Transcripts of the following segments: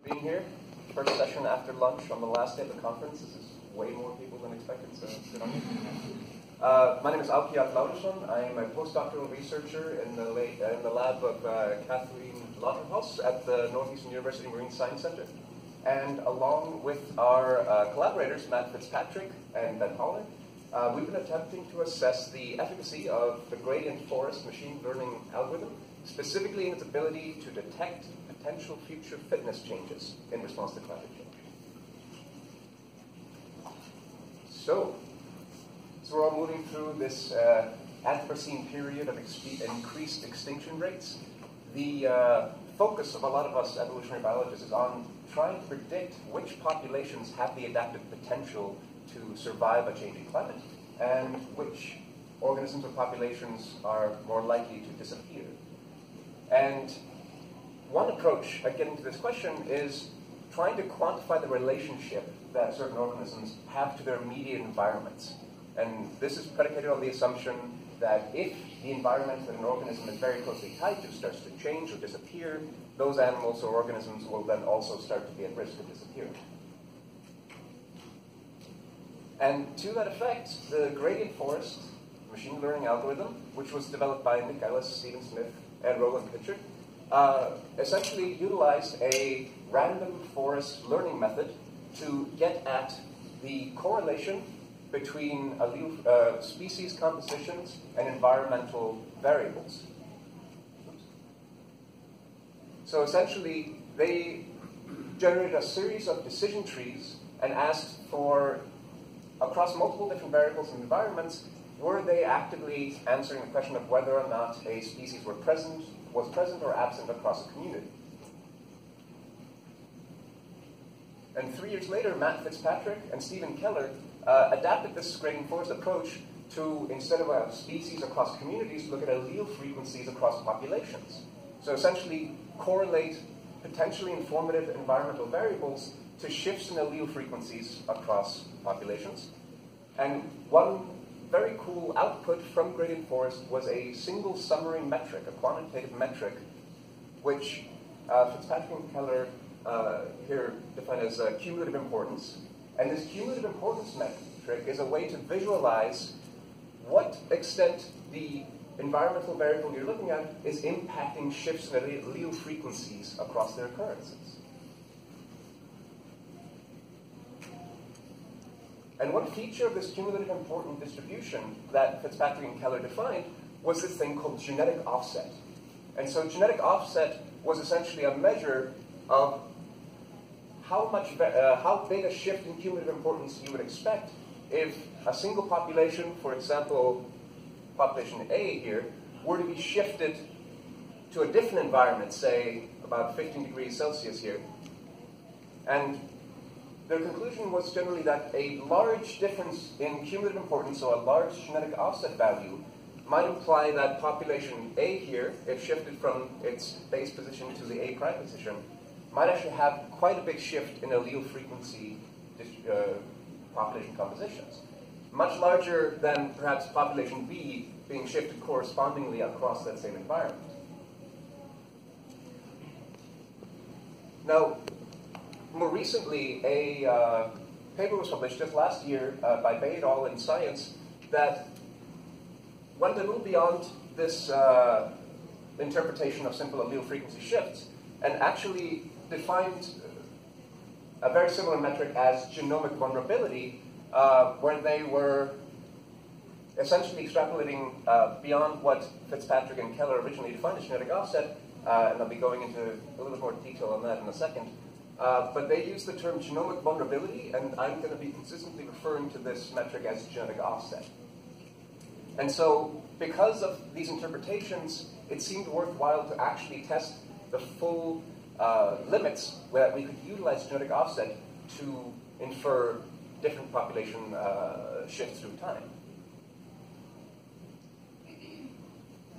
being here. First session after lunch on the last day of the conference. This is way more people than expected, so good on you. My name is Láruson. I am a postdoctoral researcher in the lab of Kathleen Lauterhaus at the Northeastern University Marine Science Center. And along with our collaborators, Matt Fitzpatrick and Ben Holler, we've been attempting to assess the efficacy of the gradient forest machine learning algorithm, specifically in its ability to detect potential future fitness changes in response to climate change. So we're all moving through this Anthropocene period of increased extinction rates. The focus of a lot of us evolutionary biologists is on trying to predict which populations have the adaptive potential to survive a changing climate and which organisms or populations are more likely to disappear. And one approach at getting to this question is trying to quantify the relationship that certain organisms have to their immediate environments. And this is predicated on the assumption that if the environment that an organism is very closely tied to starts to change or disappear, those animals or organisms will then also start to be at risk of disappearing. And to that effect, the gradient forest machine learning algorithm, which was developed by Nick Ellis, Stephen Smith, and Roland Pitcher, essentially utilized a random forest learning method to get at the correlation between species compositions and environmental variables. So essentially, they generated a series of decision trees and asked for, across multiple different variables and environments, were they actively answering the question of whether or not a species was present or absent across a community. And 3 years later, Matt Fitzpatrick and Stephen Keller adapted this gradient forest approach to, instead of a species across communities, look at allele frequencies across populations. So essentially correlate potentially informative environmental variables to shifts in allele frequencies across populations. And one very cool output from gradient forest was a single summary metric, a quantitative metric, which Fitzpatrick and Keller here define as cumulative importance. And this cumulative importance metric is a way to visualize what extent the environmental variable you're looking at is impacting shifts in allele frequencies across their occurrences. And one feature of this cumulative important distribution that Fitzpatrick and Keller defined was this thing called genetic offset. And so genetic offset was essentially a measure of how big a shift in cumulative importance you would expect if a single population, for example, population A here, were to be shifted to a different environment, say about 15 degrees Celsius here. And their conclusion was generally that a large difference in cumulative importance, so a large genetic offset value, might imply that population A here, if shifted from its base position to the A prime position, might actually have quite a big shift in allele frequency population compositions. Much larger than perhaps population B being shifted correspondingly across that same environment. Now, more recently, a paper was published just last year by Bay et al. In Science that went a little beyond this interpretation of simple allele frequency shifts and actually defined a very similar metric as genomic vulnerability, where they were essentially extrapolating beyond what Fitzpatrick and Keller originally defined as genetic offset, and I'll be going into a little bit more detail on that in a second. But they use the term genomic vulnerability, and I'm going to be consistently referring to this metric as genetic offset. And so, because of these interpretations, it seemed worthwhile to actually test the full limits that we could utilize genetic offset to infer different population shifts through time.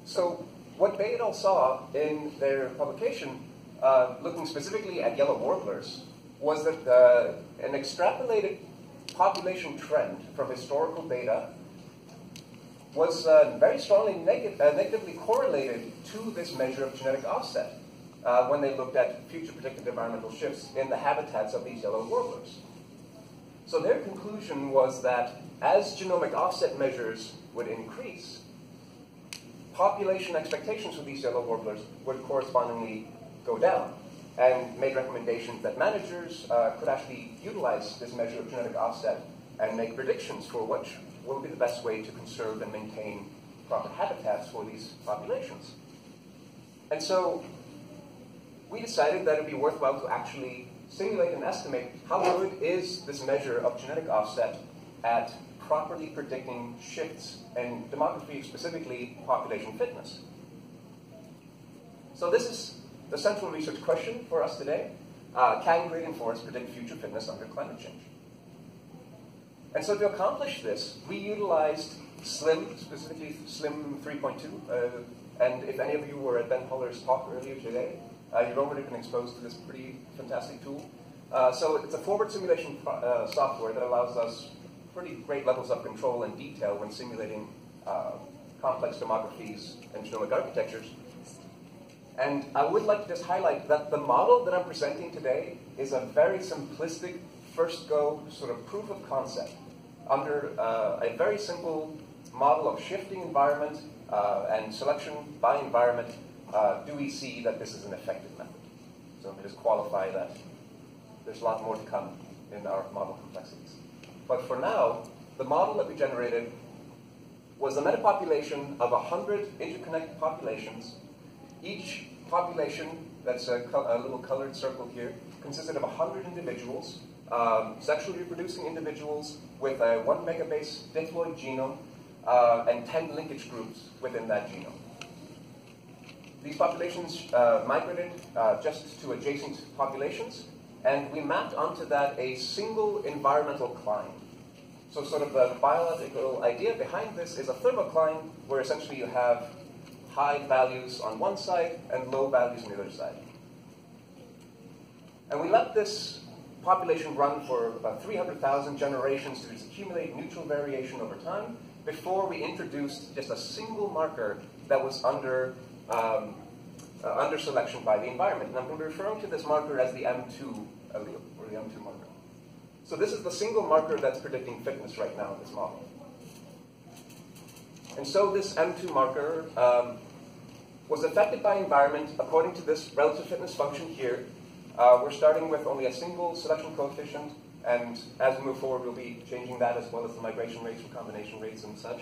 So, what Bay et al. Saw in their publication, looking specifically at yellow warblers, was that an extrapolated population trend from historical data was very strongly negatively correlated to this measure of genetic offset. when they looked at future predicted environmental shifts in the habitats of these yellow warblers. So their conclusion was that as genomic offset measures would increase, population expectations for these yellow warblers would correspondingly go down, and made recommendations that managers could actually utilize this measure of genetic offset and make predictions for which will be the best way to conserve and maintain proper habitats for these populations. And so we decided that it would be worthwhile to actually simulate and estimate how good is this measure of genetic offset at properly predicting shifts in demography, specifically population fitness. So this is the central research question for us today. Can gradient forests predict future fitness under climate change? And so to accomplish this, we utilized SLIM, specifically SLIM 3.2. And if any of you were at Ben Holler's talk earlier today, you've already been exposed to this pretty fantastic tool. So it's a forward simulation software that allows us pretty great levels of control and detail when simulating complex demographies and genomic architectures. And I would like to just highlight that the model that I'm presenting today is a very simplistic, first-go sort of proof of concept. Under a very simple model of shifting environment and selection by environment, do we see that this is an effective method? So let me just qualify that there's a lot more to come in our model complexities. But for now, the model that we generated was a metapopulation of 100 interconnected populations. Each population, that's a little colored circle here, consisted of 100 individuals, sexually reproducing individuals with a 1 megabase diploid genome and 10 linkage groups within that genome. These populations migrated just to adjacent populations, and we mapped onto that a single environmental climb. So sort of the biological idea behind this is a thermocline where essentially you have high values on one side and low values on the other side. And we let this population run for about 300,000 generations to accumulate neutral variation over time before we introduced just a single marker that was under selection by the environment. And I'm going to be referring to this marker as the M2 allele, or the M2 marker. So this is the single marker that's predicting fitness right now in this model. And so this M2 marker was affected by environment according to this relative fitness function here. We're starting with only a single selection coefficient, and as we move forward, we'll be changing that as well as the migration rates, recombination rates, and such.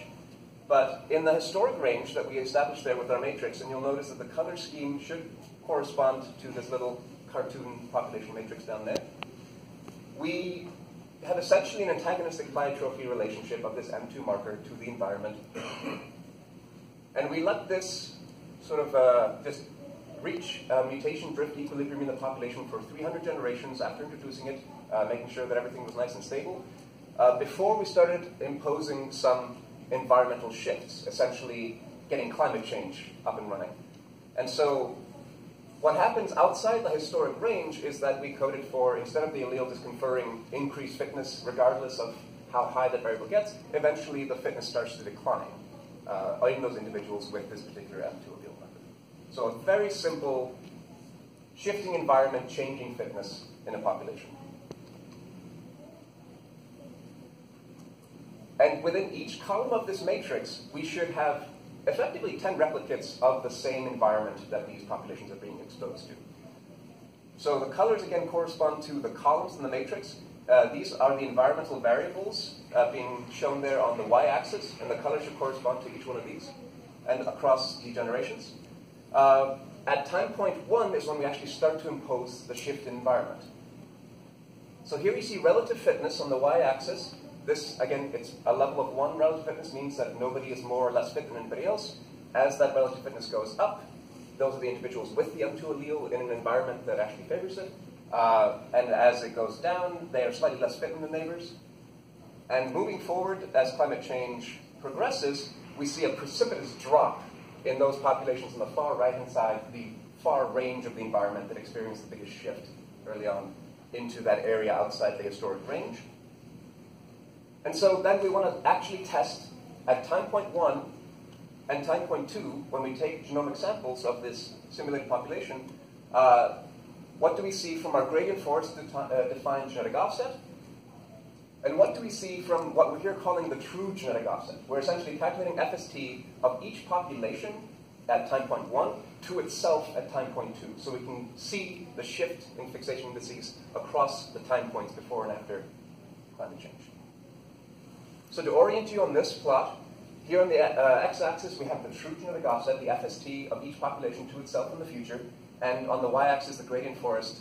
But in the historic range that we established there with our matrix, and you'll notice that the color scheme should correspond to this little cartoon population matrix down there, we have essentially an antagonistic pleiotropy relationship of this M2 marker to the environment. And we let this sort of just reach mutation drift equilibrium in the population for 300 generations after introducing it, making sure that everything was nice and stable, before we started imposing some environmental shifts, essentially getting climate change up and running. And so what happens outside the historic range is that we coded for, instead of the allele just conferring increased fitness regardless of how high that variable gets, eventually the fitness starts to decline in those individuals with this particular M2 allele method. So a very simple shifting environment, changing fitness in a population. And within each column of this matrix, we should have effectively 10 replicates of the same environment that these populations are being exposed to. So the colors, again, correspond to the columns in the matrix. These are the environmental variables being shown there on the y-axis, and the colors should correspond to each one of these, and across the generations. At time point 1 is when we actually start to impose the shift in environment. So here you see relative fitness on the y-axis. This, again, it's a level of 1 relative fitness, means that nobody is more or less fit than anybody else. As that relative fitness goes up, those are the individuals with the M2 allele in an environment that actually favors it. And as it goes down, they are slightly less fit than the neighbors. And moving forward, as climate change progresses, we see a precipitous drop in those populations on the far right-hand side, the far range of the environment that experienced the biggest shift early on into that area outside the historic range. And so then we want to actually test at time point 1 and time point 2, when we take genomic samples of this simulated population, What do we see from our gradient forest defined genetic offset? And what do we see from what we're here calling the true genetic offset? We're essentially calculating FST of each population at time point 1 to itself at time point 2. So we can see the shift in fixation indices across the time points before and after climate change. So to orient you on this plot, here on the x-axis we have the true genetic offset, the FST of each population to itself in the future, and on the y-axis the gradient forest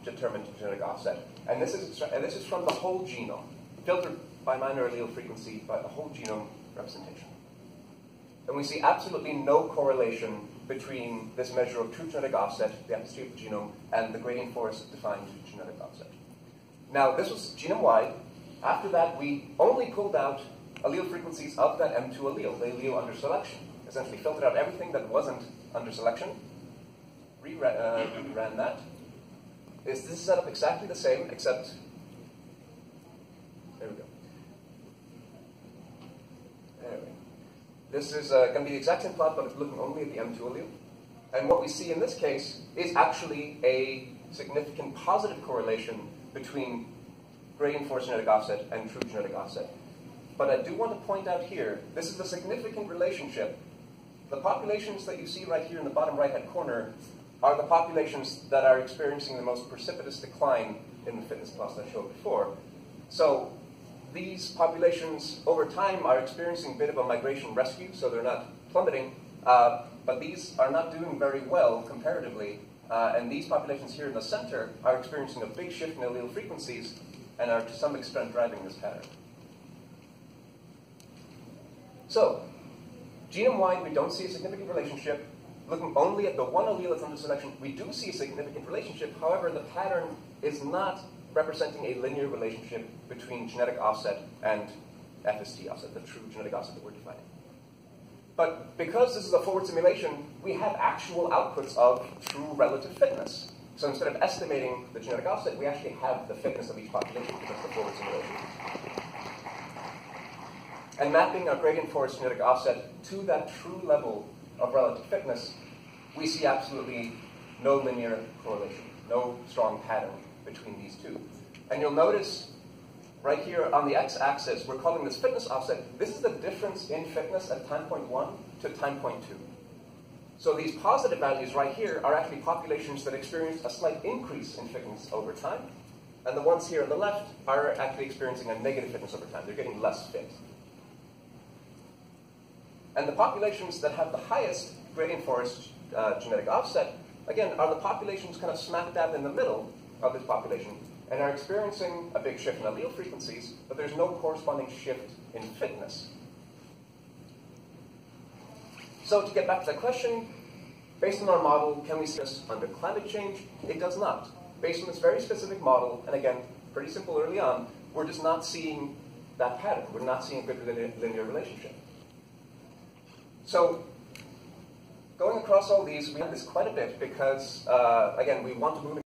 determined genetic offset. And this is from the whole genome, filtered by minor allele frequency, by the whole genome representation. And we see absolutely no correlation between this measure of true genetic offset, the FST of the genome, and the gradient forest defined genetic offset. Now, this was genome-wide. After that, we only pulled out allele frequencies of that M2 allele, the allele under selection. Essentially filtered out everything that wasn't under selection, ran that. This is set up exactly the same, except, there we go. Anyway, this is going to be the exact same plot, but it's looking only at the M2 allele. And what we see in this case is actually a significant positive correlation between gradient forest genetic offset and true genetic offset. But I do want to point out here, this is a significant relationship. The populations that you see right here in the bottom right-hand corner are the populations that are experiencing the most precipitous decline in the fitness plots that I showed before. So these populations over time are experiencing a bit of a migration rescue, so they're not plummeting, but these are not doing very well comparatively. And these populations here in the center are experiencing a big shift in allele frequencies and are to some extent driving this pattern. So, genome-wide, we don't see a significant relationship. Looking only at the one allele that's under selection, we do see a significant relationship. However, the pattern is not representing a linear relationship between genetic offset and FST offset, the true genetic offset that we're defining. But because this is a forward simulation, we have actual outputs of true relative fitness. So instead of estimating the genetic offset, we actually have the fitness of each population because of the forward simulation. And mapping our gradient forest genetic offset to that true level of relative fitness, we see absolutely no linear correlation, no strong pattern between these two. And you'll notice right here on the x-axis, we're calling this fitness offset. This is the difference in fitness at time point 1 to time point 2. So these positive values right here are actually populations that experience a slight increase in fitness over time. And the ones here on the left are actually experiencing a negative fitness over time. They're getting less fit. And the populations that have the highest gradient forest genetic offset, again, are the populations kind of smack dab in the middle of this population and are experiencing a big shift in allele frequencies, but there's no corresponding shift in fitness. So to get back to that question, based on our model, can we see this under climate change? It does not. Based on this very specific model, and again, pretty simple early on, we're just not seeing that pattern. We're not seeing a good linear relationship. So, going across all these, we have this quite a bit because, again, we want to move